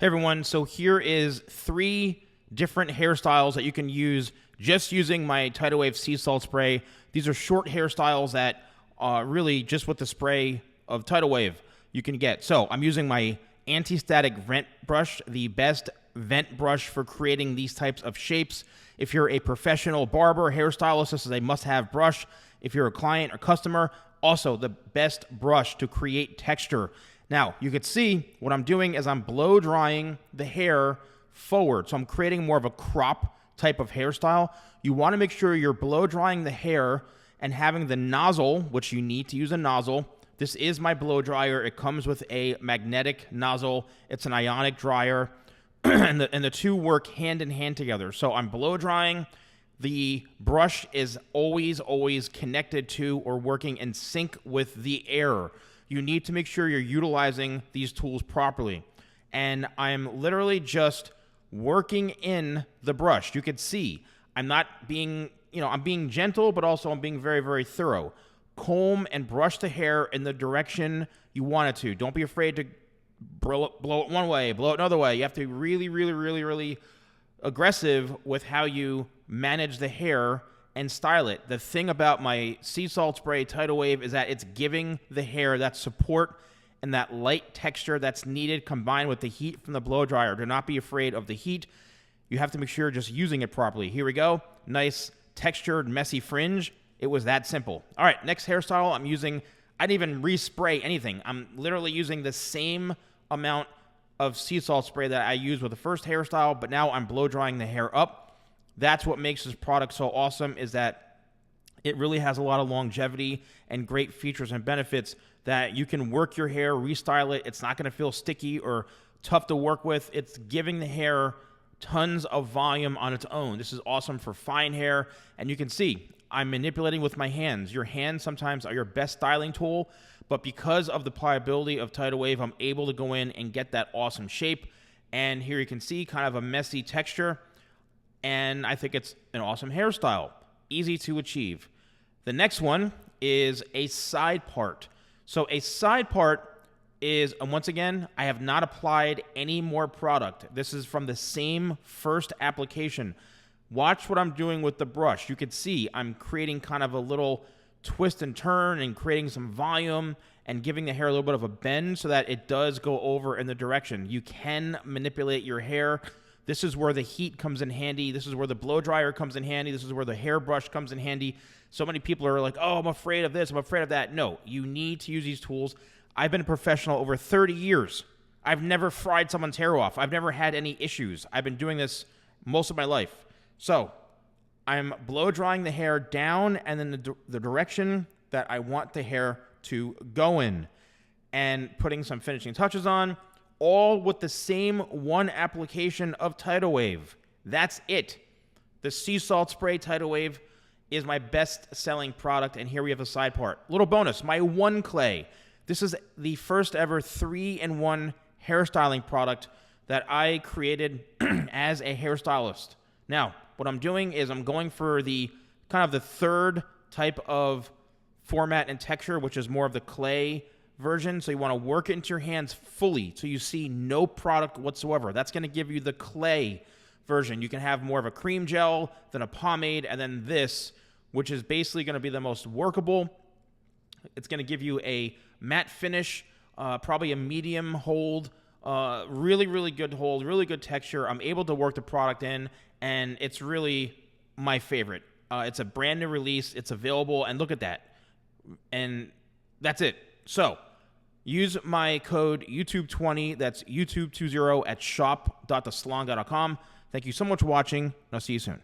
Hey everyone, so here is 3 different hairstyles that you can use just using my Tidal Wave Sea Salt Spray. These are short hairstyles that really just with the spray of Tidal Wave you can get. So I'm using my anti-static vent brush, the best vent brush for creating these types of shapes. If you're a professional barber, hairstylist, this is a must-have brush. If you're a client or customer, also the best brush to create texture. Now, you can see what I'm doing is I'm blow drying the hair forward. So I'm creating more of a crop type of hairstyle. You want to make sure you're blow drying the hair and having the nozzle, which you need to use a nozzle. This is my blow dryer. It comes with a magnetic nozzle. It's an ionic dryer, and the two work hand in hand together. So I'm blow drying. The brush is always connected to or working in sync with the air. You need to make sure you're utilizing these tools properly. And I'm literally just working in the brush. You can see I'm not being, I'm being gentle, but also I'm being very thorough. Comb and brush the hair in the direction you want it to. Don't be afraid to blow it one way, blow it another way. You have to be really aggressive with how you manage the hair and style it. The thing about my Sea Salt Spray Tidal Wave is that it's giving the hair that support and that light texture that's needed combined with the heat from the blow dryer. Do not be afraid of the heat. You have to make sure you're just using it properly. Here we go. Nice textured, messy fringe. It was that simple. All right, next hairstyle I'm using, I didn't even respray anything. I'm literally using the same amount of sea salt spray that I used with the first hairstyle, but now I'm blow drying the hair up. That's what makes this product so awesome, is that it really has a lot of longevity and great features and benefits that you can work your hair, restyle it. It's not going to feel sticky or tough to work with. It's giving the hair tons of volume on its own. This is awesome for fine hair, and you can see I'm manipulating with my hands. Your hands sometimes are your best styling tool, but because of the pliability of Tidal Wave, I'm able to go in and get that awesome shape. And here you can see kind of a messy texture, and I think it's an awesome hairstyle. Easy to achieve. The next one is a side part. So a side part is, and once again, I have not applied any more product. This is from the same first application. Watch what I'm doing with the brush. You can see I'm creating kind of a little twist and turn and creating some volume and giving the hair a little bit of a bend so that it does go over in the direction. You can manipulate your hair. This is where the heat comes in handy. This is where the blow dryer comes in handy. This is where the hairbrush comes in handy. So many people are like, oh, I'm afraid of this, I'm afraid of that. No, you need to use these tools. I've been a professional over 30 years. I've never fried someone's hair off. I've never had any issues. I've been doing this most of my life. So I'm blow drying the hair down and then the direction that I want the hair to go in, and putting some finishing touches on, all with the same one application of Tidal Wave. That's it. The Sea Salt Spray Tidal Wave is my best-selling product, and here we have a side part. Little bonus, my One Clay. This is the first ever 3-in-1 hairstyling product that I created as a hairstylist. Now, what I'm doing is I'm going for the kind of the third type of format and texture, which is more of the clay version. So you want to work it into your hands fully so you see no product whatsoever. That's going to give you the clay version. You can have more of a cream gel than a pomade, and then this, which is basically going to be the most workable. It's going to give you a matte finish, probably a medium hold, really good hold, really good texture. I'm able to work the product in, and it's really my favorite. It's a brand new release. It's available, and look at that. And that's it. So use my code YouTube20, that's YouTube20 at shop.thesalonguy.com. Thank you so much for watching, and I'll see you soon.